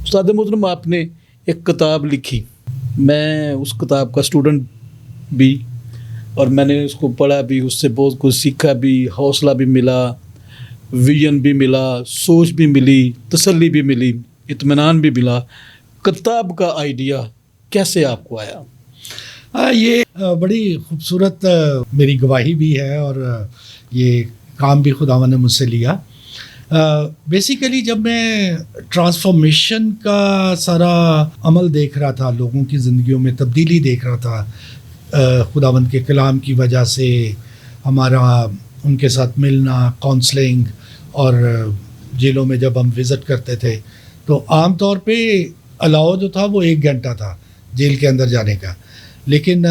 استاد محترم، آپ نے ایک کتاب لکھی، میں اس کتاب کا اسٹوڈنٹ بھی، اور میں نے اس کو پڑھا بھی، اس سے بہت کچھ سیکھا بھی، حوصلہ بھی ملا، ویژن بھی ملا، سوچ بھی ملی، تسلی بھی ملی، اطمینان بھی ملا۔ کتاب کا آئیڈیا کیسے آپ کو آیا؟ یہ بڑی خوبصورت میری گواہی بھی ہے، اور یہ کام بھی خداوند نے مجھ سے لیا۔ بیسیکلی جب میں ٹرانسفارمیشن کا سارا عمل دیکھ رہا تھا، لوگوں کی زندگیوں میں تبدیلی دیکھ رہا تھا، خداوند کے کلام کی وجہ سے ہمارا ان کے ساتھ ملنا، کاؤنسلنگ، اور جیلوں میں جب ہم وزٹ کرتے تھے تو عام طور پہ الاؤ جو تھا وہ 1 گھنٹہ تھا جیل کے اندر جانے کا، لیکن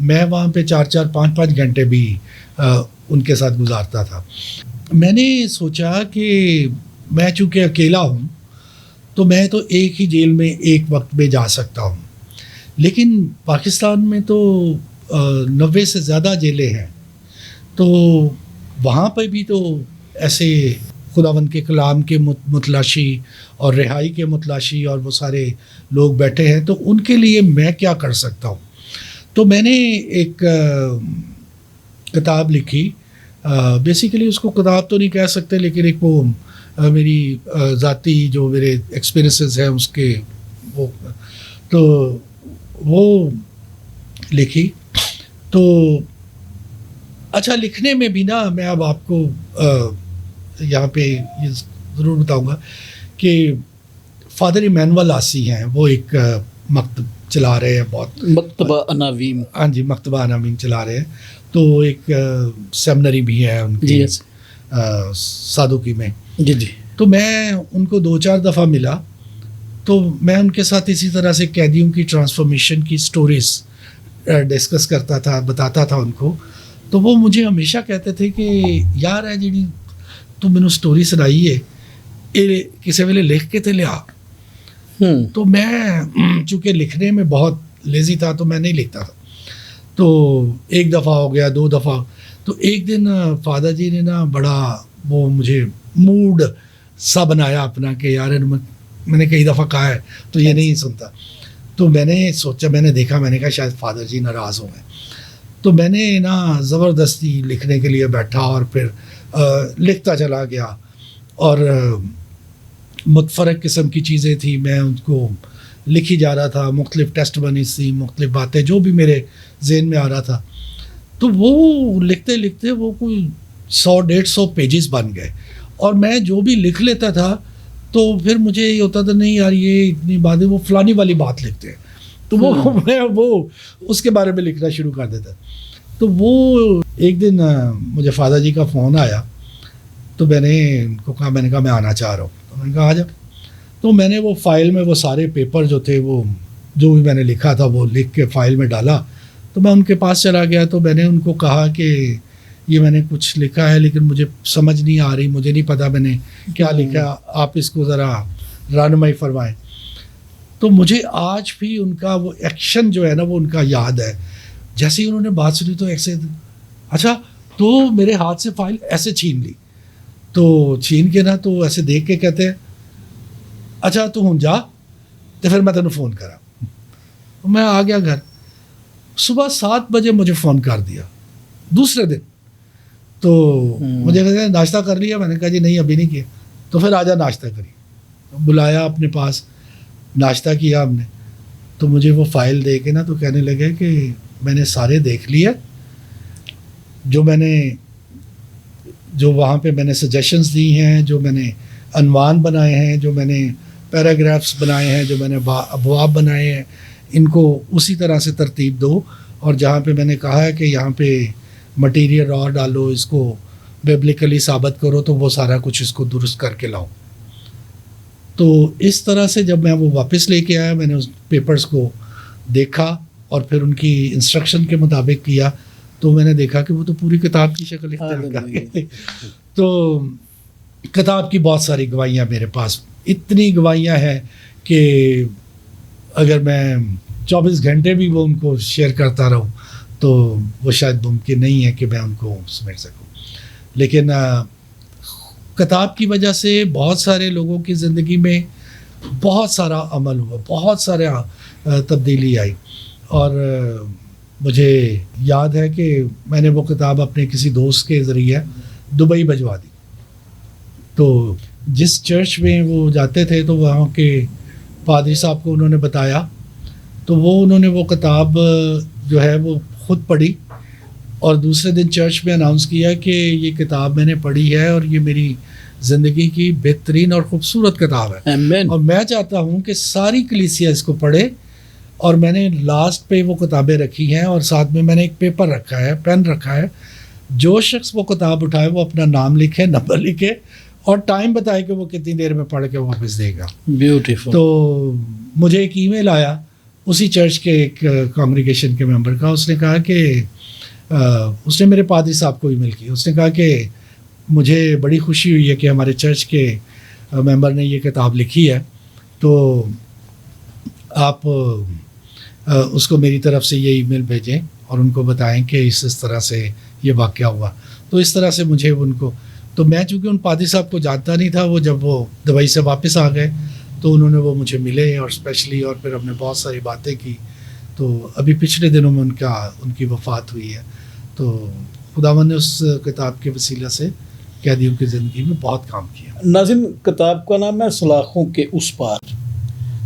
میں وہاں پہ 4-4 5-5 گھنٹے بھی ان کے ساتھ گزارتا تھا۔ میں نے سوچا کہ میں چونکہ اکیلا ہوں تو میں تو ایک ہی جیل میں ایک وقت میں جا سکتا ہوں، لیکن پاکستان میں تو 90 سے زیادہ جیلیں ہیں، تو وہاں پہ بھی تو ایسے خداوند کے کلام کے متلاشی اور رہائی کے متلاشی اور وہ سارے لوگ بیٹھے ہیں، تو ان کے لیے میں کیا کر سکتا ہوں۔ تو میں نے ایک کتاب لکھی، بیسیکلی اس کو کتاب تو نہیں کہہ سکتے، لیکن ایک وہ میری ذاتی جو میرے ایکسپیرینسز ہیں اس کے وہ لکھی۔ تو اچھا، لکھنے میں بھی نا میں اب آپ کو یہاں پہ یہ ضرور بتاؤں گا کہ فادر ایمینول آسی ہیں، وہ ایک مکتب چلا رہے ہیں، بہت مکتبہ عناوین، ہاں جی، مکتبہ عناوین چلا رہے ہیں، تو ایک سیمنری بھی ہے ان کی سادوکی میں۔ جی تو میں ان کو 2-4 دفعہ ملا، تو میں ان کے ساتھ اسی طرح سے قیدیوں کی ٹرانسفارمیشن کی سٹوریز ڈسکس کرتا تھا، بتاتا تھا ان کو۔ تو وہ مجھے ہمیشہ کہتے تھے کہ یار ہے جی تو مینوں سٹوری سنائی ہے، یہ کسی ویلے لکھ کے تے لیا۔ تو میں چونکہ لکھنے میں بہت لیزی تھا تو میں نہیں لکھتا تھا، تو 1 دفعہ ہو گیا، 2 دفعہ، تو ایک دن فادر جی نے نا بڑا وہ مجھے موڈ سا بنایا اپنا کہ یار میں نے کئی دفعہ کہا ہے تو یہ نہیں سنتا۔ تو میں نے سوچا، میں نے دیکھا، میں نے کہا شاید فادر جی ناراض ہو گئے، تو میں نے نا زبردستی لکھنے کے لیے بیٹھا اور پھر لکھتا چلا گیا، اور متفرق قسم کی چیزیں تھیں، میں ان کو لکھی جا رہا تھا، مختلف ٹیسٹ بنی تھی، مختلف باتیں جو بھی میرے ذہن میں آ رہا تھا، تو وہ لکھتے لکھتے وہ کوئی 100-150 پیجز بن گئے، اور میں جو بھی لکھ لیتا تھا تو پھر مجھے یہ ہوتا تھا نہیں یار یہ اتنی باتیں، وہ فلانی والی بات لکھتے ہیں، تو میں وہ اس کے بارے میں لکھنا شروع کر دیتا۔ تو وہ ایک دن مجھے فادر جی کا فون آیا، تو میں نے ان کو کہا، میں نے کہا میں آنا چاہ رہا ہوں، تو میں نے کہا آ جا۔ تو میں نے وہ فائل میں وہ سارے پیپر جو تھے، وہ جو بھی میں نے لکھا تھا وہ لکھ کے فائل میں ڈالا، تو میں ان کے پاس چلا گیا، تو میں نے ان کو کہا کہ یہ میں نے کچھ لکھا ہے لیکن مجھے سمجھ نہیں آ رہی، مجھے نہیں پتا میں نے کیا لکھا، آپ اس کو ذرا رہنمائی فرمائیں۔ تو مجھے آج بھی ان کا وہ ایکشن جو ہے نا وہ ان کا یاد ہے، جیسے ہی انہوں نے بات سنی تو ایسے اچھا، تو میرے ہاتھ سے فائل ایسے چھین لی، تو چھین کے نا تو ایسے دیکھ کے کہتے ہیں اچھا تو ہوں جا، تو پھر میں تینوں فون کرا۔ میں آ گیا گھر، صبح 7 بجے مجھے فون کر دیا دوسرے دن، تو مجھے کہتے ہیں ناشتہ کر لیا؟ میں نے کہا جی نہیں ابھی نہیں کیا۔ تو پھر آجا ناشتہ کریے، بلایا اپنے پاس، ناشتہ کیا ہم نے، تو مجھے وہ فائل دے کے نا تو کہنے لگے کہ میں نے سارے دیکھ لیے، جو وہاں پہ میں نے سجیشنز دی ہیں، جو میں نے عنوان بنائے ہیں، جو میں نے پیراگرافس بنائے ہیں، جو میں نے ابواب بنائے ہیں، ان کو اسی طرح سے ترتیب دو، اور جہاں پہ میں نے کہا ہے کہ یہاں پہ مٹیریل اور ڈالو، اس کو بیبلیکلی ثابت کرو، تو وہ سارا کچھ اس کو درست کر کے لاؤ۔ تو اس طرح سے جب میں وہ واپس لے کے آیا، میں نے اس پیپرز کو دیکھا اور پھر ان کی انسٹرکشن کے مطابق کیا، تو میں نے دیکھا کہ وہ تو پوری کتاب کی شکل اختیار کر گئے تھے۔ تو کتاب کی بہت ساری گواہیاں میرے پاس، اتنی گواہیاں ہیں کہ اگر میں 24 گھنٹے بھی وہ ان کو شیئر کرتا رہوں تو وہ شاید ممکن نہیں ہے کہ میں ان کو سمیٹ سکوں۔ لیکن کتاب کی وجہ سے بہت سارے لوگوں کی زندگی میں بہت سارا عمل ہوا، بہت سارا تبدیلی آئی. اور مجھے یاد ہے کہ میں نے وہ کتاب اپنے کسی دوست کے ذریعے دبئی بھجوا دی. تو جس چرچ میں وہ جاتے تھے تو وہاں کے پادری صاحب کو انہوں نے بتایا، تو انہوں نے وہ کتاب جو ہے وہ خود پڑھی اور دوسرے دن چرچ میں اناؤنس کیا کہ یہ کتاب میں نے پڑھی ہے اور یہ میری زندگی کی بہترین اور خوبصورت کتاب ہے. آمین. اور میں چاہتا ہوں کہ ساری کلیسیا اس کو پڑھے. اور میں نے لاسٹ پہ وہ کتابیں رکھی ہیں اور ساتھ میں نے ایک پیپر رکھا ہے، پین رکھا ہے. جو شخص وہ کتاب اٹھائے وہ اپنا نام لکھے، نمبر لکھے اور ٹائم بتائے کہ وہ کتنی دیر میں پڑھ کے واپس دے گا. بیوٹیفل. تو مجھے ایک ای میل آیا اسی چرچ کے ایک کانگریگیشن کے ممبر کا. اس نے کہا کہ اس نے میرے پادری صاحب کو ای میل کی. اس نے کہا کہ مجھے بڑی خوشی ہوئی ہے کہ ہمارے چرچ کے ممبر نے یہ کتاب لکھی ہے، تو آپ اس کو میری طرف سے یہ ای میل بھیجیں اور ان کو بتائیں کہ اس طرح سے یہ واقعہ ہوا. تو اس طرح سے مجھے ان کو، تو میں چونکہ ان پادری صاحب کو جانتا نہیں تھا، وہ جب وہ دبئی سے واپس آ گئے تو انہوں نے وہ مجھے ملے اور اسپیشلی، اور پھر ہم نے بہت ساری باتیں کی. تو ابھی پچھلے دنوں میں ان کی وفات ہوئی ہے. تو خداوند نے اس کتاب کے وسیلہ سے قیدیوں کی زندگی میں بہت کام کیا. ناظرین، کتاب کا نام ہے سلاخوں کے اس پار،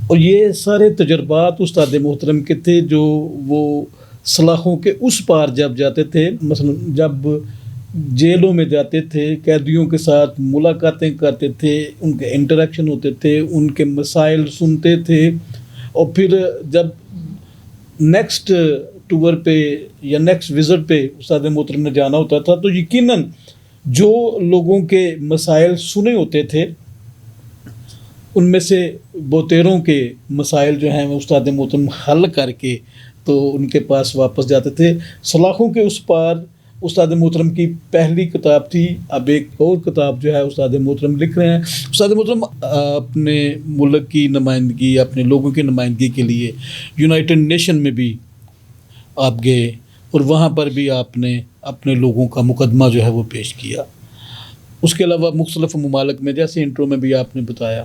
اور یہ سارے تجربات استاد محترم کے تھے جو وہ سلاخوں کے اس پار جب جاتے تھے، مثلا جب جیلوں میں جاتے تھے، قیدیوں کے ساتھ ملاقاتیں کرتے تھے، ان کے انٹریکشن ہوتے تھے، ان کے مسائل سنتے تھے، اور پھر جب نیکسٹ ٹور پہ یا نیکسٹ وزٹ پہ استاد محترم نے جانا ہوتا تھا تو یقیناً جو لوگوں کے مسائل سنے ہوتے تھے ان میں سے بہتےروں کے مسائل جو ہیں وہ استاد محترم حل کر کے تو ان کے پاس واپس جاتے تھے. سلاخوں کے اس پار استاد محترم کی پہلی کتاب تھی. اب ایک اور کتاب جو ہے استاد محترم لکھ رہے ہیں. استاد محترم اپنے ملک کی نمائندگی، اپنے لوگوں کی نمائندگی کے لیے یونائٹڈ نیشن میں بھی آپ گئے اور وہاں پر بھی آپ نے اپنے لوگوں کا مقدمہ جو ہے وہ پیش کیا. اس کے علاوہ مختلف ممالک میں، جیسے انٹرو میں بھی آپ نے بتایا،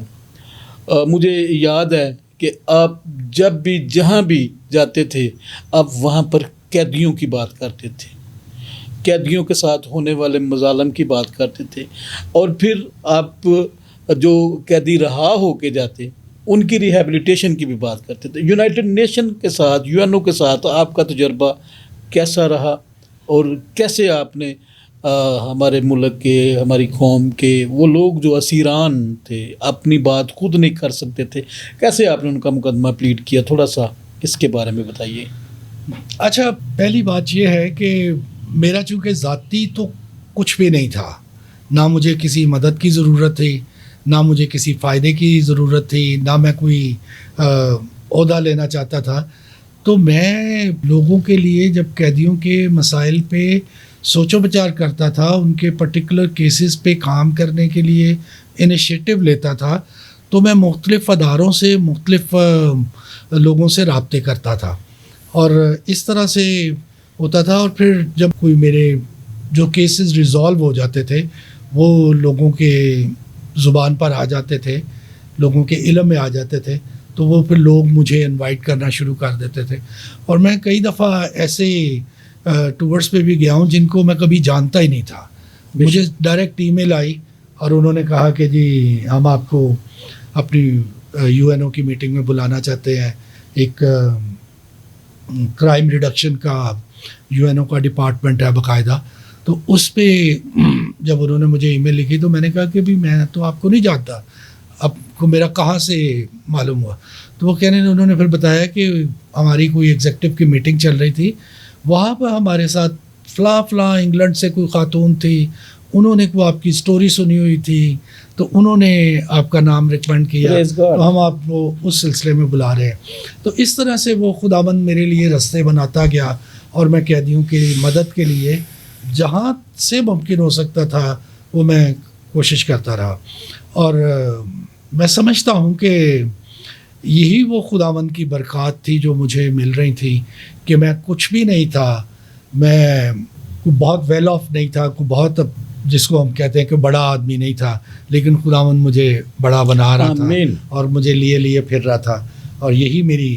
مجھے یاد ہے کہ آپ جب بھی جہاں بھی جاتے تھے آپ وہاں پر قیدیوں کی بات کرتے تھے، قیدیوں کے ساتھ ہونے والے مظالم کی بات کرتے تھے، اور پھر آپ جو قیدی رہا ہو کے جاتے ان کی ریہیبلیٹیشن کی بھی بات کرتے تھے. یونائٹڈ نیشن کے ساتھ، UNO کے ساتھ آپ کا تجربہ کیسا رہا، اور کیسے آپ نے ہمارے ملک کے، ہماری قوم کے وہ لوگ جو اسیران تھے، اپنی بات خود نہیں کر سکتے تھے، کیسے آپ نے ان کا مقدمہ پلیڈ کیا؟ تھوڑا سا اس کے بارے میں بتائیے. اچھا، پہلی بات یہ ہے کہ میرا چونکہ ذاتی تو کچھ بھی نہیں تھا، نہ مجھے کسی مدد کی ضرورت تھی، نہ مجھے کسی فائدے کی ضرورت تھی، نہ میں کوئی عہدہ لینا چاہتا تھا. تو میں لوگوں کے لیے جب قیدیوں کے مسائل پہ سوچ و بچار کرتا تھا، ان کے پرٹیکولر کیسز پہ کام کرنے کے لیے انیشیٹو لیتا تھا، تو میں مختلف اداروں سے، مختلف لوگوں سے رابطے کرتا تھا اور اس طرح سے ہوتا تھا. اور پھر جب کوئی میرے جو کیسز ریزالو ہو جاتے تھے وہ لوگوں کے زبان پر آ جاتے تھے، لوگوں کے علم میں آ جاتے تھے، تو وہ پھر لوگ مجھے انوائٹ کرنا شروع کر دیتے تھے. اور میں کئی دفعہ ایسے ٹورس پہ بھی گیا ہوں جن کو میں کبھی جانتا ہی نہیں تھا. مجھے ڈائریکٹ ای میل آئی اور انہوں نے کہا کہ جی ہم آپ کو اپنی UNO کی میٹنگ میں بلانا چاہتے ہیں. ایک کرائم ریڈکشن کا UNO کا ڈپارٹمنٹ ہے باقاعدہ. تو اس پہ جب انہوں نے مجھے ای میل لکھی تو میں نے کہا کہ بھی میں تو آپ کو نہیں جانتا، اب کو میرا کہاں سے معلوم ہوا؟ تو وہ انہوں نے پھر بتایا کہ ہماری کوئی ایگزیکٹو کی میٹنگ چل رہی تھی، وہاں پہ ہمارے ساتھ فلاں انگلینڈ سے کوئی خاتون تھی، انہوں نے وہ آپ کی سٹوری سنی ہوئی تھی تو انہوں نے آپ کا نام ریکمینڈ کیا، تو ہم آپ کو اس سلسلے میں بلا رہے ہیں. تو اس طرح سے وہ خداوند میرے لیے راستے بناتا گیا اور میں قیدیوں کی مدد کے لیے جہاں سے ممکن ہو سکتا تھا وہ میں کوشش کرتا رہا. اور میں سمجھتا ہوں کہ یہی وہ خداوند کی برکات تھی جو مجھے مل رہی تھی کہ میں کچھ بھی نہیں تھا، میں کوئی بہت ویل آف نہیں تھا، کوئی بہت جس کو ہم کہتے ہیں کہ بڑا آدمی نہیں تھا لیکن خداوند مجھے بڑا بنا رہا تھا آمین. اور مجھے لیے پھر رہا تھا، اور یہی میری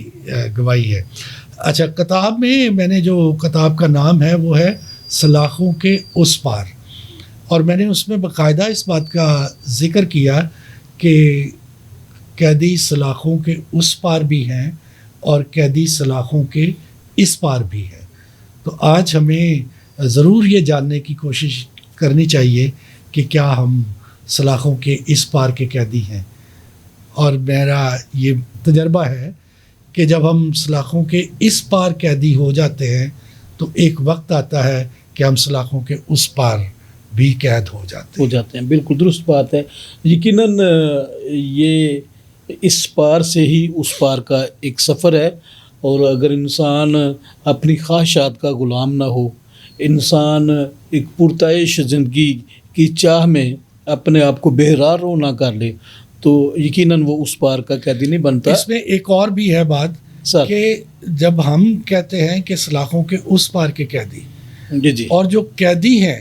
گواہی ہے. اچھا، کتاب میں نے جو کتاب کا نام ہے وہ ہے سلاخوں کے اس پار، اور میں نے اس میں باقاعدہ اس بات کا ذکر کیا کہ قیدی سلاخوں کے اس پار بھی ہیں اور قیدی سلاخوں کے اس پار بھی ہیں. تو آج ہمیں ضرور یہ جاننے کی کوشش کرنی چاہیے کہ کیا ہم سلاخوں کے اس پار کے قیدی ہیں. اور میرا یہ تجربہ ہے کہ جب ہم سلاخوں کے اس پار قیدی ہو جاتے ہیں تو ایک وقت آتا ہے کہ ہم سلاخوں کے اس پار بھی قید ہو جاتے ہیں. بالکل درست بات ہے. یقیناً یہ اس پار سے ہی اس پار کا ایک سفر ہے، اور اگر انسان اپنی خواہشات کا غلام نہ ہو، انسان ایک پرتعیش زندگی کی چاہ میں اپنے آپ کو بہرارو نہ کر لے تو یقیناً وہ اس پار کا قیدی نہیں بنتا. اس میں ایک اور بھی ہے بات سر کہ جب ہم کہتے ہیں کہ سلاخوں کے اس پار کے قیدی، جی اور جو قیدی ہیں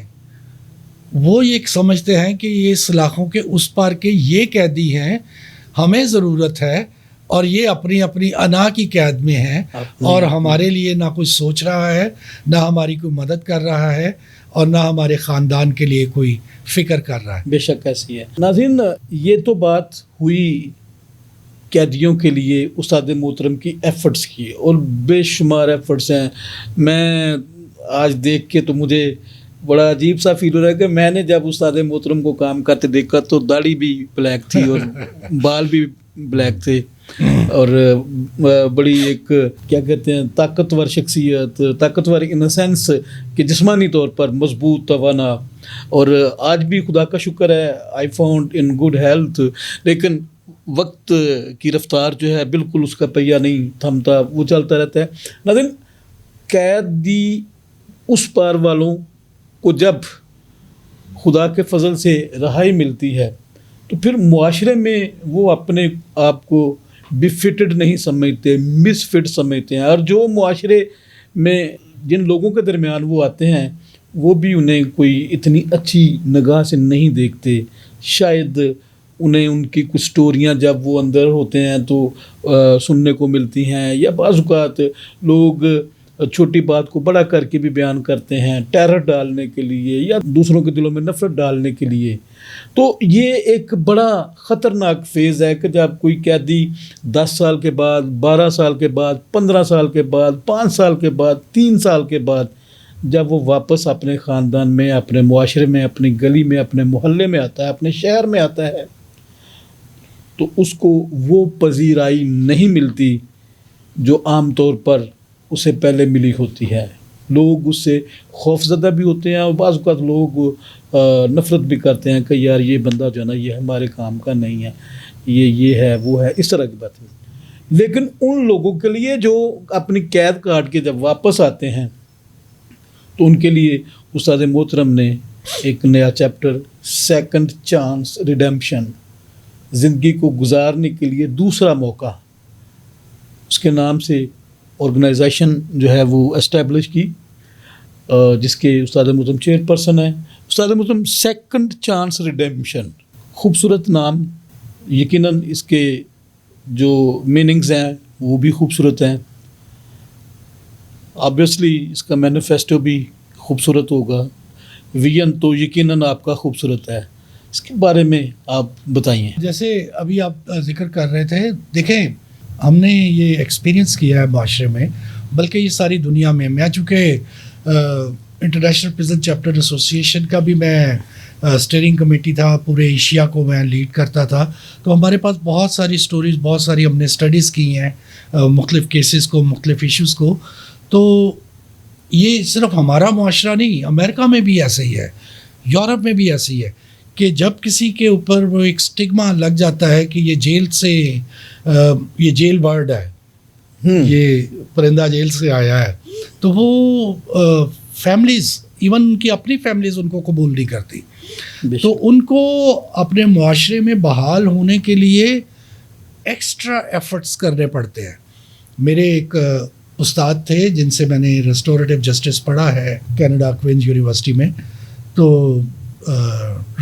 وہ یہ سمجھتے ہیں کہ یہ سلاخوں کے اس پار کے یہ قیدی ہیں، ہمیں ضرورت ہے، اور یہ اپنی اپنی انا کی قید میں ہیں اور ہمارے لیے نہ کچھ سوچ رہا ہے، نہ ہماری کوئی مدد کر رہا ہے، اور نہ ہمارے خاندان کے لیے کوئی فکر کر رہا ہے. بے شک ایسی ہے. ناظرین، یہ تو بات ہوئی قیدیوں کے لیے استاد محترم کی ایفرٹس کی، اور بے شمار ایفرٹس ہیں. میں آج دیکھ کے تو مجھے بڑا عجیب سا فیل ہو رہا ہے کہ میں نے جب استاد محترم کو کام کرتے دیکھا تو داڑھی بھی بلیک تھی اور بال بھی بلیک تھے، اور بڑی ایک کیا کہتے ہیں طاقتور شخصیت، طاقتور ان اے سینس کہ جسمانی طور پر مضبوط، توانا. اور آج بھی خدا کا شکر ہے I found in good health, لیکن وقت کی رفتار جو ہے بالکل اس کا پہیہ نہیں تھمتا، وہ چلتا رہتا ہے. لیکن قیدی اس پار والوں کو جب خدا کے فضل سے رہائی ملتی ہے تو پھر معاشرے میں وہ اپنے آپ کو بھی فٹڈ نہیں سمجھتے، مس فٹ سمجھتے ہیں، اور جو معاشرے میں جن لوگوں کے درمیان وہ آتے ہیں وہ بھی انہیں کوئی اتنی اچھی نگاہ سے نہیں دیکھتے. شاید انہیں ان کی کچھ سٹوریاں جب وہ اندر ہوتے ہیں تو سننے کو ملتی ہیں، یا بعض اوقات لوگ چھوٹی بات کو بڑا کر کے بھی بیان کرتے ہیں ٹیرر ڈالنے کے لیے یا دوسروں کے دلوں میں نفرت ڈالنے کے لیے. تو یہ ایک بڑا خطرناک فیز ہے کہ جب کوئی قیدی 10 سال کے بعد، 12 سال کے بعد، 15 سال کے بعد، 5 سال کے بعد، 3 سال کے بعد جب وہ واپس اپنے خاندان میں، اپنے معاشرے میں، اپنی گلی میں، اپنے محلے میں آتا ہے، اپنے شہر میں آتا ہے، تو اس کو وہ پذیرائی نہیں ملتی جو عام طور پر اسے پہلے ملی ہوتی ہے. لوگ اس سے خوف زدہ بھی ہوتے ہیں، اور بعض اوقات لوگ نفرت بھی کرتے ہیں کہ یار یہ بندہ جو ہے نا یہ ہمارے کام کا نہیں ہے، یہ ہے وہ ہے، اس طرح کی باتیں. لیکن ان لوگوں کے لیے جو اپنی قید کاٹ کے جب واپس آتے ہیں تو ان کے لیے استاد محترم نے ایک نیا چیپٹر سیکنڈ چانس ریڈیمپشن، زندگی کو گزارنے کے لیے دوسرا موقع، اس کے نام سے آرگنائزیشن جو ہے وہ اسٹیبلش کی، جس کے استاد محترم چیئر پرسن ہیں. استاد محترم سیکنڈ چانس ریڈیمپشن، خوبصورت نام. یقیناً اس کے جو میننگز ہیں وہ بھی خوبصورت ہیں. آبویسلی اس کا مینیفیسٹو بھی خوبصورت ہوگا، ویژن تو یقیناً آپ کا خوبصورت ہے. اس کے بارے میں آپ بتائیے. جیسے ابھی آپ ذکر کر رہے تھے، دیکھیں ہم نے یہ ایکسپیرینس کیا ہے معاشرے میں، بلکہ یہ ساری دنیا میں. میں چونکہ انٹرنیشنل پریزن چیپٹر ایسوسیشن کا بھی میں اسٹیئرنگ کمیٹی تھا، پورے ایشیا کو میں لیڈ کرتا تھا، تو ہمارے پاس بہت ساری سٹوریز، بہت ساری ہم نے اسٹڈیز کی ہیں مختلف کیسز کو، مختلف ایشوز کو. تو یہ صرف ہمارا معاشرہ نہیں، امریکہ میں بھی ایسا ہی ہے، یورپ میں بھی ایسا ہی ہے کہ جب کسی کے اوپر وہ ایک سٹگما لگ جاتا ہے کہ یہ جیل سے، یہ جیل ورڈ ہے، یہ پرندہ جیل سے آیا ہے، تو وہ فیملیز، ایون ان کی اپنی فیملیز ان کو قبول نہیں کرتی. تو ان کو اپنے معاشرے میں بحال ہونے کے لیے ایکسٹرا ایفرٹس کرنے پڑتے ہیں. میرے ایک استاد تھے جن سے میں نے ریسٹوریٹو جسٹس پڑھا ہے کینیڈا کوئنز یونیورسٹی میں. تو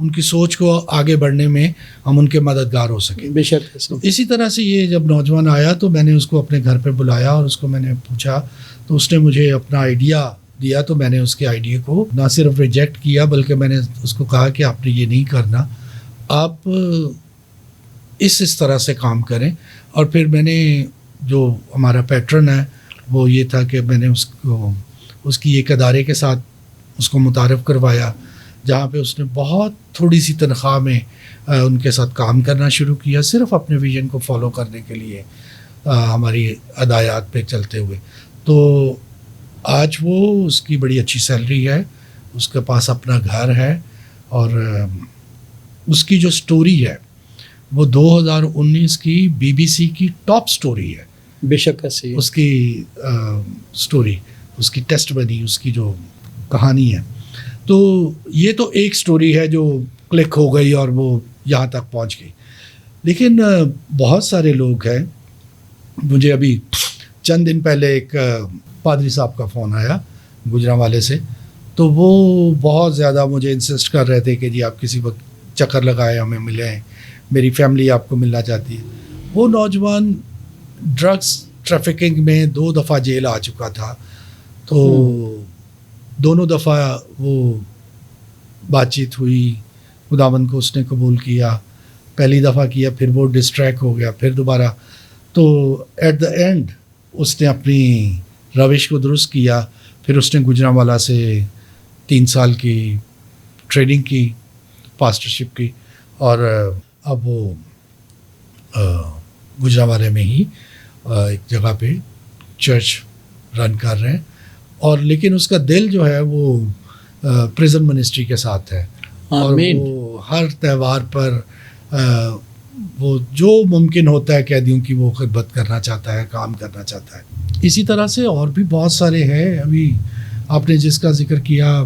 ان کی سوچ کو آگے بڑھنے میں ہم ان کے مددگار ہو سکیں. بے شک ایسے. اسی طرح سے یہ جب نوجوان آیا تو میں نے اس کو اپنے گھر پہ بلایا اور اس کو میں نے پوچھا تو اس نے مجھے اپنا آئیڈیا دیا. تو میں نے اس کے آئیڈیا کو نہ صرف ریجیکٹ کیا بلکہ میں نے اس کو کہا کہ آپ نے یہ نہیں کرنا, آپ اس طرح سے کام کریں. اور پھر میں نے جو ہمارا پیٹرن ہے وہ یہ تھا کہ میں نے اس کی ایک ادارے کے ساتھ اس کو متعارف کروایا جہاں پہ اس نے بہت تھوڑی سی تنخواہ میں ان کے ساتھ کام کرنا شروع کیا, صرف اپنے ویژن کو فالو کرنے کے لیے, ہماری ہدایات پہ چلتے ہوئے. تو آج وہ اس کی بڑی اچھی سیلری ہے, اس کے پاس اپنا گھر ہے, اور اس کی جو سٹوری ہے وہ 2019 کی BBC کی ٹاپ سٹوری ہے. بے شک ایسے. اس کی سٹوری, اس کی ٹیسٹ بنی, اس کی جو کہانی ہے. تو یہ تو ایک سٹوری ہے جو کلک ہو گئی اور وہ یہاں تک پہنچ گئی. لیکن بہت سارے لوگ ہیں, مجھے ابھی چند دن پہلے ایک پادری صاحب کا فون آیا گجرانوالے سے, تو وہ بہت زیادہ مجھے انسسٹ کر رہے تھے کہ جی آپ کسی وقت چکر لگائے, ہمیں ملیں, میری فیملی آپ کو ملنا چاہتی ہے. وہ نوجوان ڈرگس ٹریفکنگ میں 2 دفعہ جیل آ چکا تھا. تو دونوں دفعہ وہ بات چیت ہوئی, خداوند کو اس نے قبول کیا. پہلی دفعہ کیا, پھر وہ ڈسٹریکٹ ہو گیا, پھر دوبارہ. تو ایٹ دا اینڈ اس نے اپنی روش کو درست کیا. پھر اس نے گجرانوالہ سے 3 سال کی ٹریننگ کی, پاسٹرشپ کی, اور اب وہ گجرانوالے میں ہی ایک جگہ پہ چرچ رن کر رہے ہیں. اور لیکن اس کا دل جو ہے وہ پریزن منسٹری کے ساتھ ہے, اور وہ ہر تہوار پر وہ جو ممکن ہوتا ہے قیدیوں کی وہ خدمت کرنا چاہتا ہے, کام کرنا چاہتا ہے. اسی طرح سے اور بھی بہت سارے ہیں. ابھی آپ نے جس کا ذکر کیا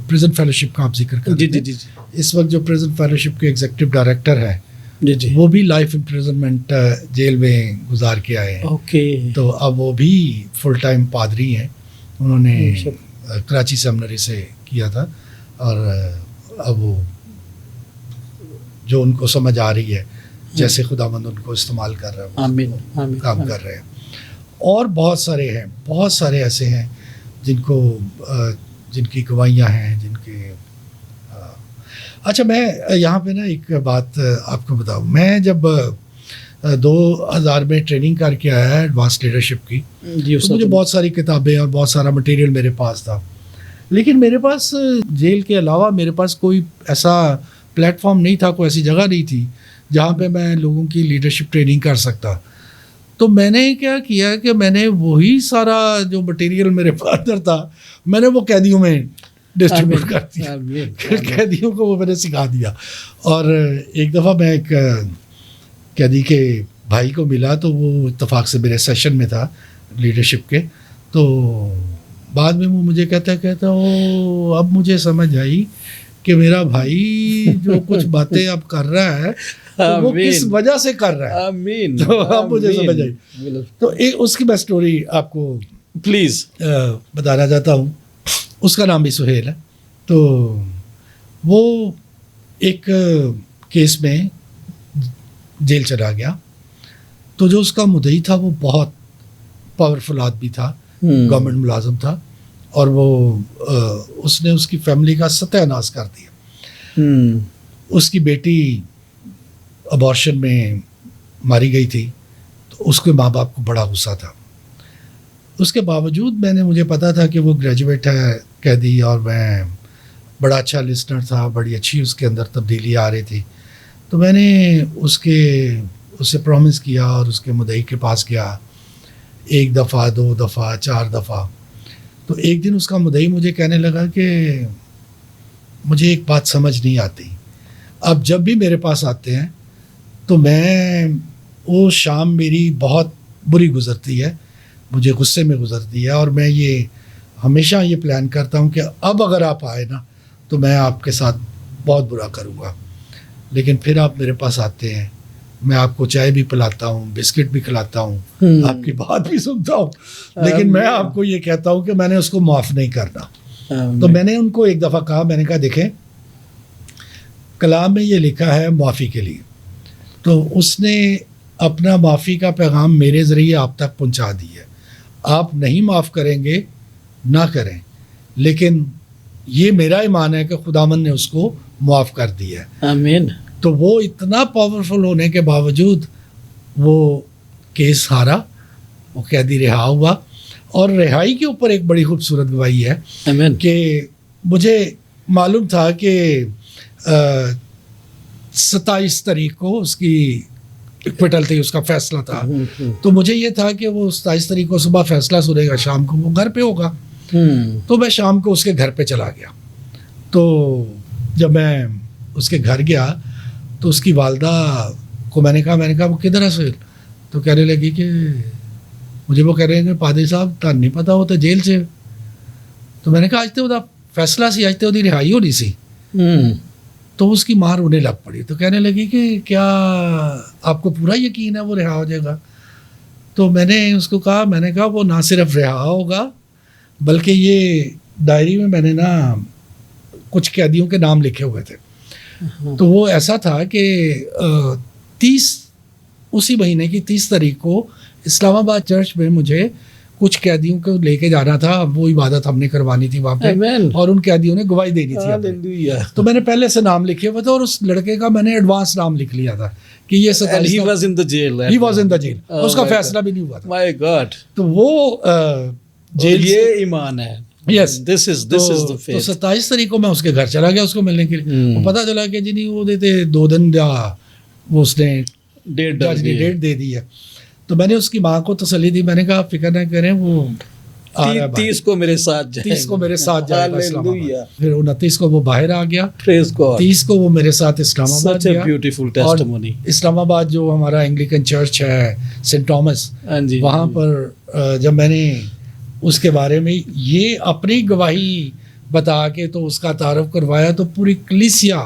پریزن فیلوشپ کا آپ ذکر کر جی جی جی اس وقت جو پریزن فیلوشپ کے ایگزیکٹو ڈائریکٹر ہے جی جی وہ بھی لائف امپریزنمنٹ جیل میں گزار کے آئے ہیں. اوکے. تو اب وہ بھی فل ٹائم پادری ہیں. انہوں نے کراچی سیمنری سے کیا تھا, اور اب وہ جو ان کو سمجھ آ رہی ہے جیسے خداوند ان کو استعمال کر رہا ہے, آمین, کام کر رہے ہیں. اور بہت سارے ہیں, بہت سارے ایسے ہیں جن کی گواہیاں ہیں, جن کے. اچھا, میں یہاں پہ نا ایک بات آپ کو بتاؤں. میں جب 2000 میں ٹریننگ کر کے آیا ایڈوانس لیڈرشپ کی, تو مجھے بہت ساری کتابیں اور بہت سارا مٹیریل میرے پاس تھا. لیکن میرے پاس جیل کے علاوہ میرے پاس کوئی ایسا پلیٹ فارم نہیں تھا, کوئی ایسی جگہ نہیں تھی جہاں پہ میں لوگوں کی لیڈرشپ ٹریننگ کر سکتا. تو میں نے کیا کیا کہ میں نے وہی سارا جو مٹیریل میرے پاس تھا میں نے وہ قیدیوں میں ڈسٹریبیوٹ کر دیا. قیدیوں کو وہ میں نے سکھا دیا. اور ایک دفعہ میں ایک قیدی کے بھائی کو ملا, تو وہ اتفاق سے میرے سیشن میں تھا لیڈرشپ کے. تو بعد میں وہ مجھے کہتا او اب مجھے سمجھ آئی کہ میرا بھائی جو کچھ باتیں اب کر رہا ہے وہ کس وجہ سے کر رہا ہے. آمین. تو اب مجھے سمجھ آئی. تو اس کی میں اسٹوری آپ کو پلیز بتانا چاہتا ہوں. اس کا نام بھی سہیل ہے. تو وہ ایک کیس میں جیل چلا گیا. تو جو اس کا مدعی تھا وہ بہت پاورفل آدمی تھا, گورنمنٹ ملازم تھا, اور وہ اس نے اس کی فیملی کا ستیہ ناش کر دیا. اس کی بیٹی ابارشن میں ماری گئی تھی. تو اس کے ماں باپ کو بڑا غصہ تھا. اس کے باوجود مجھے پتا تھا کہ وہ گریجویٹ ہے قیدی, اور میں بڑا اچھا لسنر تھا, بڑی اچھی اس کے اندر تبدیلی آ رہی تھی. تو میں نے اس سے پرومس کیا اور اس کے مدعی کے پاس گیا 1 دفعہ 2 دفعہ 4 دفعہ. تو ایک دن اس کا مدعی مجھے کہنے لگا کہ مجھے ایک بات سمجھ نہیں آتی, اب جب بھی میرے پاس آتے ہیں تو وہ شام میری بہت بری گزرتی ہے, مجھے غصے میں گزرتی ہے, اور میں یہ ہمیشہ یہ پلان کرتا ہوں کہ اب اگر آپ آئے نا تو میں آپ کے ساتھ بہت برا کروں گا. لیکن پھر آپ میرے پاس آتے ہیں, میں آپ کو چائے بھی پلاتا ہوں, بسکٹ بھی کھلاتا ہوں, آپ کی بات بھی سنتا ہوں, لیکن میں آپ کو یہ کہتا ہوں کہ میں نے اس کو معاف نہیں کرنا. تو میں نے ان کو ایک دفعہ کہا, میں نے کہا دیکھیں کلام میں یہ لکھا ہے معافی کے لیے، تو اس نے اپنا معافی کا پیغام میرے ذریعے آپ تک پہنچا دی ہے. آپ نہیں معاف کریں گے نہ کریں، لیکن یہ میرا ایمان ہے کہ خداوند نے اس کو معاف کر دیا ہے. آمین. تو وہ اتنا پاورفل ہونے کے باوجود وہ کیس ہارا، وہ قیدی رہا ہوا. اور رہائی کے اوپر ایک بڑی خوبصورت گواہی ہے آمین. کہ مجھے معلوم تھا کہ 27 تاریخ کو اس کی اکویٹل تھی، اس کا فیصلہ تھا. تو مجھے یہ تھا کہ وہ 27 تاریخ کو صبح فیصلہ سنے گا، شام کو وہ گھر پہ ہوگا. تو میں شام کو اس کے گھر پہ چلا گیا. تو جب میں اس کے گھر گیا تو اس کی والدہ کو میں نے کہا وہ کدھر ہے سہیل؟ تو کہنے لگی کہ مجھے وہ کہہ رہے ہیں کہ پادری صاحب تھانوں نہیں پتا وہ تو جیل سے. تو میں نے کہا آج تو وہ فیصلہ سی، آج تو وہ رہائی ہونی سی. تو اس کی ماں رونے لگ پڑی. تو کہنے لگی کہ کیا آپ کو پورا یقین ہے وہ رہا ہو جائے گا؟ تو میں نے اس کو کہا، میں نے کہا وہ نہ صرف رہا ہوگا بلکہ یہ ڈائری میں نے نا کچھ قیدیوں کے نام لکھے ہوئے تھے. تو وہ ایسا تھا کہ 30 اسی مہینے کی 30 تاریخ کو اسلام آباد چرچ میں مجھے کچھ قیدیوں کو لے کے جانا تھا. وہ عبادت ہم نے کروانی تھی وہاں پہ، اور ان قیدیوں نے گواہی دینی تھی. تو میں نے پہلے سے نام لکھے ہوئے تھے، اور اس لڑکے کا میں نے ایڈوانس نام لکھ لیا تھا کہ یہ he was in the jail. He was in the jail. اس کا فیصلہ بھی نہیں ہوا تھا. My God. تو وہ جیل یہ ایمان ہے. Yes. This is the تو faith. 27 تاریخ کو میں اس کے گھر چلا گیا اس کو ملنے کے لیے. پتا چلا کہ جی نہیں وہ دیتے 2 دن وہ اس نے ڈیٹ دے دی ہے. تو میں نے اس کی ماں کو تسلی دی. میں نے کہا فکر نہ کریں، وہ 30 کو میرے ساتھ جائے 30 کو میرے ساتھ جائے گا اسلام آباد. Hallelujah. پھر 29 کو وہ باہر آ گیا. Praise God. 30 کو وہ میرے ساتھ اسلام آباد Such a گیا. beautiful اور testimony. اسلام آباد جو ہمارا انگلیکن چرچ ہے سینٹ تھامس، ہاں جی. وہاں پر جب میں نے اس کے بارے میں یہ اپنی گواہی بتا کے تو اس کا تعارف کروایا تو پوری کلیسیا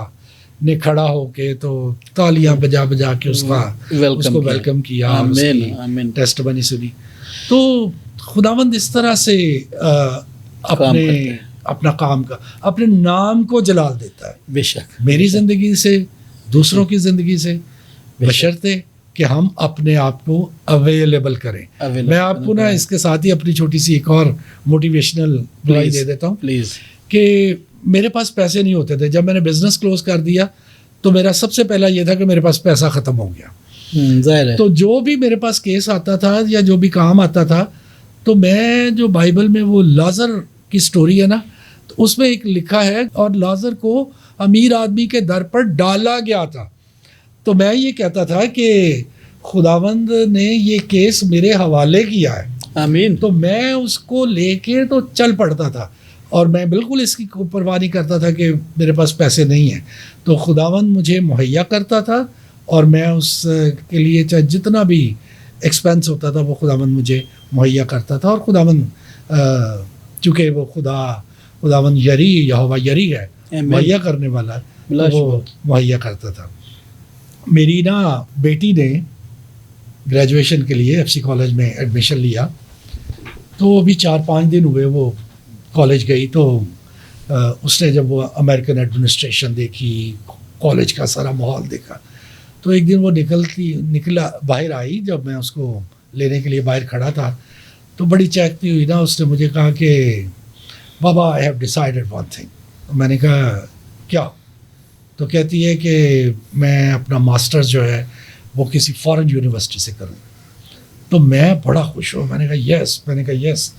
نے کھڑا ہو کے تو تالیاں بجا بجا کے اس کو ویلکم کیا اور اس کی ٹیسٹمنی سنی. تو خداوند اس طرح سے اپنا کام کا اپنے نام کو جلال دیتا ہے. بے شک میری زندگی سے، دوسروں کی زندگی سے، بشرطے کہ ہم اپنے آپ کو اویلیبل کریں. میں آپ کو نا اس کے ساتھ ہی اپنی چھوٹی سی ایک اور موٹیویشنل دعائی دے دیتا ہوں پلیز. کہ میرے پاس پیسے نہیں ہوتے تھے. جب میں نے بزنس کلوز کر دیا تو میرا سب سے پہلا یہ تھا کہ میرے پاس پیسہ ختم ہو گیا. ظاہر ہے. تو جو بھی میرے پاس کیس آتا تھا یا جو بھی کام آتا تھا، تو میں جو بائبل میں وہ لازر کی سٹوری ہے نا، تو اس میں ایک لکھا ہے اور لازر کو امیر آدمی کے در پر ڈالا گیا تھا. تو میں یہ کہتا تھا کہ خداوند نے یہ کیس میرے حوالے کیا ہے. آمین. تو میں اس کو لے کے تو چل پڑتا تھا، اور میں بالکل اس کی پرواہ نہیں کرتا تھا کہ میرے پاس پیسے نہیں ہیں. تو خداوند مجھے مہیا کرتا تھا، اور میں اس کے لیے چاہے جتنا بھی ایکسپینس ہوتا تھا وہ خداوند مجھے مہیا کرتا تھا. اور خداوند چونکہ وہ خداوند یری یہوہ یری ہے، مہیا کرنے والا ہے، تو وہ مہیا کرتا تھا. میری نا بیٹی نے گریجویشن کے لیے ایف سی کالج میں ایڈمیشن لیا. تو ابھی 4-5 دن ہوئے وہ کالج گئی. تو اس نے جب وہ امریکن ایڈمنسٹریشن دیکھی، کالج کا سارا ماحول دیکھا، تو ایک دن وہ نکلا باہر آئی. جب میں اس کو لینے کے لیے باہر کھڑا تھا تو بڑی چہکتی ہوئی نا اس نے مجھے کہا کہ بابا I have decided one thing. میں نے کہا کیا؟ تو کہتی ہے کہ میں اپنا ماسٹرز جو ہے وہ کسی فارن یونیورسٹی سے کروں. تو میں بڑا خوش ہوا. میں نے کہا یس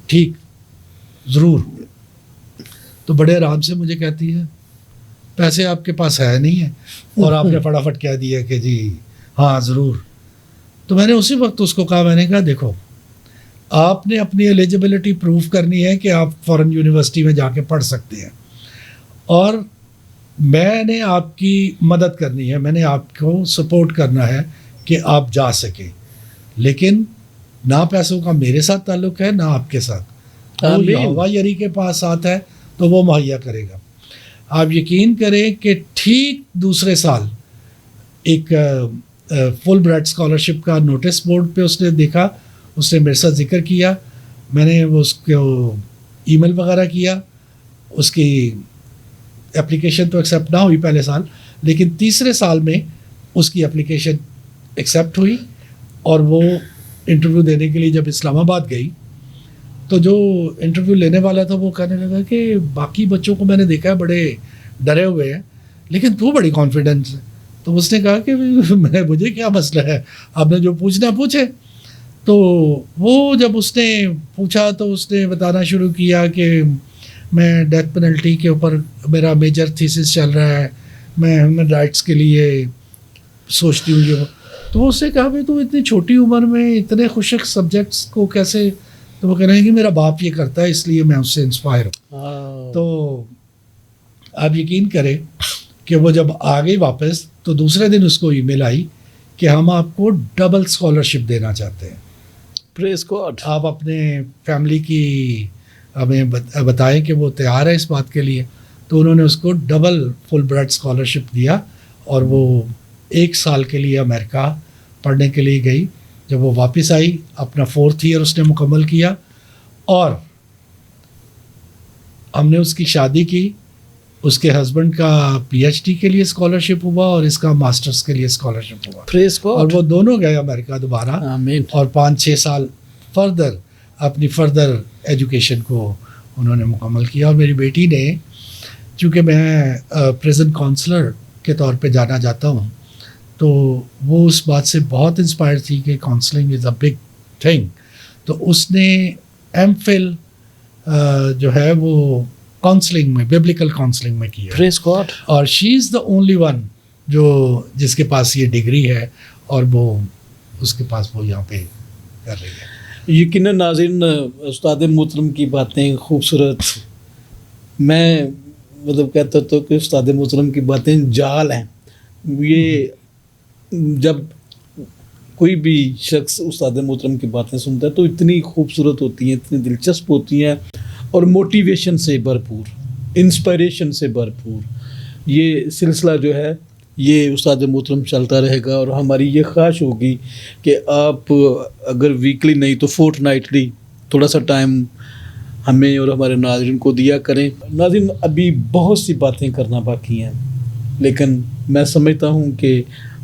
ٹھیک ضرور. تو بڑے آرام سے مجھے کہتی ہے پیسے آپ کے پاس ہے نہیں ہے، اور آپ نے فٹافٹ کہہ دیا کہ جی ہاں ضرور. تو میں نے اسی وقت اس کو کہا، میں نے کہا دیکھو آپ نے اپنی ایلیجبلٹی پروف کرنی ہے کہ آپ فارن یونیورسٹی میں جا کے پڑھ سکتے ہیں، اور میں نے آپ کی مدد کرنی ہے، میں نے آپ کو سپورٹ کرنا ہے کہ آپ جا سکیں. لیکن نہ پیسوں کا میرے ساتھ تعلق ہے نہ آپ کے ساتھ. وہ یہوہ یری کے پاس ساتھ ہے تو وہ مہیا کرے گا. آپ یقین کریں کہ ٹھیک دوسرے سال ایک فل برائٹ اسکالرشپ کا نوٹس بورڈ پہ اس نے دیکھا، اس نے میرے ساتھ ذکر کیا. میں نے وہ اس کو ای میل وغیرہ کیا. اس کی اپلیکیشن تو ایکسیپٹ نہ ہوئی پہلے سال، لیکن تیسرے سال میں اس کی اپلیکیشن ایکسیپٹ ہوئی اور وہ انٹرویو دینے کے لیے جب اسلام آباد گئی تو جو انٹرویو لینے والا تھا وہ کہنے لگا کہ باقی بچوں کو میں نے دیکھا ہے بڑے ڈرے ہوئے ہیں لیکن تو بڑی کانفیڈنس ہے. تو اس نے کہا کہ مجھے کیا مسئلہ ہے, آپ نے جو پوچھنا پوچھے. تو وہ جب اس نے پوچھا تو اس نے بتانا شروع کیا کہ میں ڈیتھ پینلٹی کے اوپر میرا میجر تھیسس چل رہا ہے, میں ہیومن رائٹس کے لیے سوچتی ہوں جو. تو اس نے کہا بھائی تو اتنی چھوٹی عمر میں اتنے خوشک سبجیکٹس کو کیسے, تو وہ کہہ رہے ہیں کہ میرا باپ یہ کرتا ہے اس لیے میں اس سے انسپائر ہوں. تو آپ یقین کریں کہ وہ جب آ گئی واپس تو دوسرے دن اس کو ای میل آئی کہ ہم آپ کو ڈبل اسکالرشپ دینا چاہتے ہیں. پریز گاڈ. آپ اپنے فیملی کی ہمیں بتائیں کہ وہ تیار ہے اس بات کے لیے. تو انہوں نے اس کو ڈبل فل بریڈ اسکالرشپ دیا اور وہ 1 سال کے لیے امریکہ پڑھنے کے لیے گئی. جب وہ واپس آئی اپنا 4th ایئر اس نے مکمل کیا اور ہم نے اس کی شادی کی. اس کے ہسبینڈ کا PhD کے لیے اسکالرشپ ہوا اور اس کا ماسٹرز کے لیے اسکالرشپ ہوا. پریز گاڈ. اور وہ دونوں گئے امریکہ دوبارہ آمین. اور 5-6 سال فردر اپنی فردر ایجوکیشن کو انہوں نے مکمل کیا. اور میری بیٹی نے, چونکہ میں پریزن کونسلر کے طور پہ جانا جاتا ہوں, تو وہ اس بات سے بہت انسپائر تھی کہ counselling is a big thing. تو اس نے MPhil جو ہے وہ کاؤنسلنگ میں, بیبلیکل کاؤنسلنگ میں کیا. پریز گاڈ. اور شی از دا اونلی ون جس کے پاس یہ ڈگری ہے اور وہ اس کے پاس وہ یہاں پہ کر رہی ہے. یقیناً ناظرین, استاد محترم کی باتیں خوبصورت. میں مطلب کہتا تو کہ استاد محترم کی باتیں جال ہیں. یہ جب کوئی بھی شخص استاد محترم کی باتیں سنتا ہے تو اتنی خوبصورت ہوتی ہیں, اتنی دلچسپ ہوتی ہیں اور موٹیویشن سے بھرپور, انسپائریشن سے بھرپور. یہ سلسلہ جو ہے یہ استاد محترم چلتا رہے گا اور ہماری یہ خواہش ہوگی کہ آپ اگر ویکلی نہیں تو فورٹ نائٹلی تھوڑا سا ٹائم ہمیں اور ہمارے ناظرین کو دیا کریں. ناظرین, ابھی بہت سی باتیں کرنا باقی ہیں لیکن میں سمجھتا ہوں کہ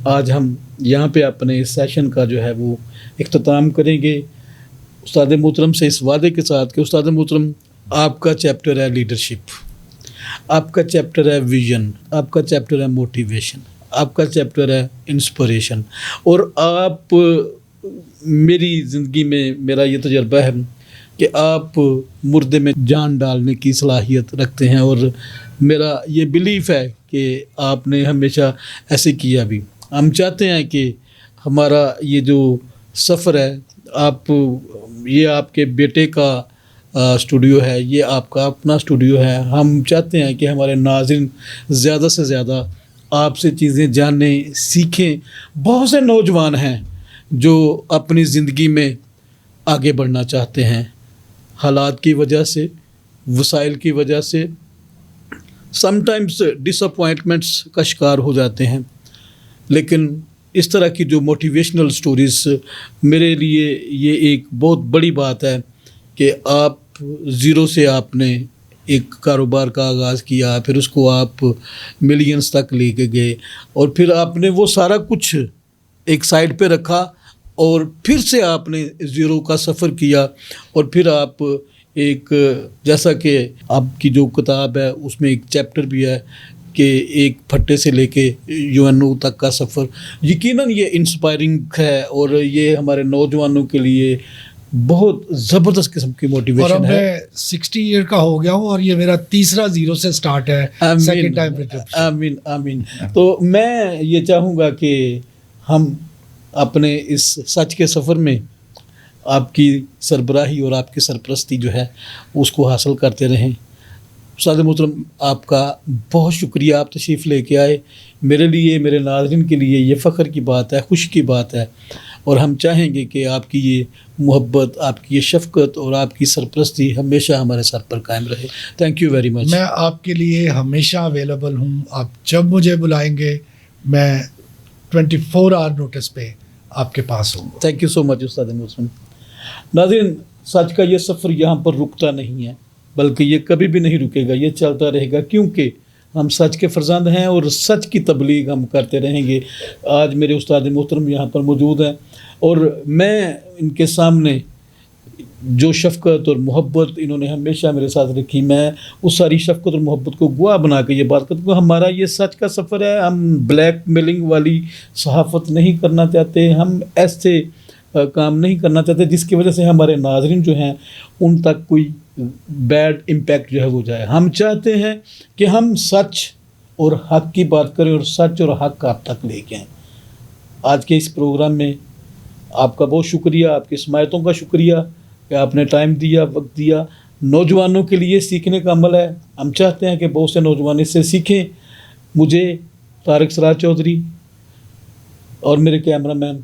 آج ہم یہاں پہ اپنے اس سیشن کا جو ہے وہ اختتام کریں گے استاد محترم سے اس وعدے کے ساتھ کہ استاد محترم آپ کا چیپٹر ہے لیڈرشپ, آپ کا چیپٹر ہے ویژن, آپ کا چیپٹر ہے موٹیویشن, آپ کا چیپٹر ہے انسپریشن. اور آپ میری زندگی میں میرا یہ تجربہ ہے کہ آپ مردے میں جان ڈالنے کی صلاحیت رکھتے ہیں اور میرا یہ بلیف ہے کہ آپ نے ہمیشہ ایسے کیا بھی. ہم چاہتے ہیں کہ ہمارا یہ جو سفر ہے, یہ آپ کے بیٹے کا اسٹوڈیو ہے, یہ آپ کا اپنا اسٹوڈیو ہے. ہم چاہتے ہیں کہ ہمارے ناظرین زیادہ سے زیادہ آپ سے چیزیں جانیں, سیکھیں. بہت سے نوجوان ہیں جو اپنی زندگی میں آگے بڑھنا چاہتے ہیں, حالات کی وجہ سے, وسائل کی وجہ سے سم ٹائمز ڈس اپوائنٹمنٹس کا شکار ہو جاتے ہیں. لیکن اس طرح کی جو موٹیویشنل سٹوریز میرے لیے یہ ایک بہت بڑی بات ہے کہ آپ زیرو سے آپ نے ایک کاروبار کا آغاز کیا, پھر اس کو آپ ملینز تک لے کے گئے اور پھر آپ نے وہ سارا کچھ ایک سائڈ پہ رکھا اور پھر سے آپ نے زیرو کا سفر کیا اور پھر آپ ایک, جیسا کہ آپ کی جو کتاب ہے اس میں ایک چیپٹر بھی ہے کہ ایک پھٹے سے لے کے UNO تک کا سفر. یقیناً یہ انسپائرنگ ہے اور یہ ہمارے نوجوانوں کے لیے بہت زبردست قسم کی موٹیویشن ہے. اور میں 60 ایئر کا ہو گیا ہوں اور یہ میرا تیسرا زیرو سے سٹارٹ ہے. Second time. آمین آمین. تو میں یہ چاہوں گا کہ ہم اپنے اس سچ کے سفر میں آپ کی سربراہی اور آپ کی سرپرستی جو ہے اس کو حاصل کرتے رہیں. استاد محترم, آپ کا بہت شکریہ, آپ تشریف لے کے آئے. میرے لیے, میرے ناظرین کے لیے یہ فخر کی بات ہے, خوشی کی بات ہے اور ہم چاہیں گے کہ آپ کی یہ محبت, آپ کی یہ شفقت اور آپ کی سرپرستی ہمیشہ ہمارے سر پر قائم رہے. Thank you very much. میں آپ کے لیے ہمیشہ اویلیبل ہوں. آپ جب مجھے بلائیں گے میں 24 آور نوٹس پہ آپ کے پاس ہوں. تھینک یو سو مچ استاد محترم. ناظرین, سچ کا یہ سفر یہاں پر رکتا نہیں ہے بلکہ یہ کبھی بھی نہیں رکے گا, یہ چلتا رہے گا کیونکہ ہم سچ کے فرزند ہیں اور سچ کی تبلیغ ہم کرتے رہیں گے. آج میرے استاد محترم یہاں پر موجود ہیں اور میں ان کے سامنے جو شفقت اور محبت انہوں نے ہمیشہ میرے ساتھ رکھی، میں اس ساری شفقت اور محبت کو گواہ بنا کے یہ بات کرتا ہوں. ہمارا یہ سچ کا سفر ہے، ہم بلیک میلنگ والی صحافت نہیں کرنا چاہتے، ہم ایسے کام نہیں کرنا چاہتے جس کی وجہ سے ہمارے ناظرین جو ہیں ان تک کوئی بیڈ امپیکٹ جو ہے وہ جائے. ہم چاہتے ہیں کہ ہم سچ اور حق کی بات کریں اور سچ اور حق آپ تک لے کے آئیں. آج کے اس پروگرام میں آپ کا بہت شکریہ، آپ کی حمایتوں کا شکریہ کہ آپ نے ٹائم دیا، وقت دیا. نوجوانوں کے لیے سیکھنے کا عمل ہے، ہم چاہتے ہیں کہ بہت سے نوجوان اس سے سیکھیں. مجھے طارق سراج چودھری اور میرے کیمرہ مین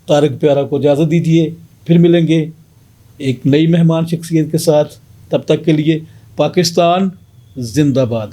طارق پیارا کو اجازت دیجیے، پھر ملیں گے ایک نئی مہمان شخصیت کے ساتھ. تب تک کے لیے پاکستان زندہ باد.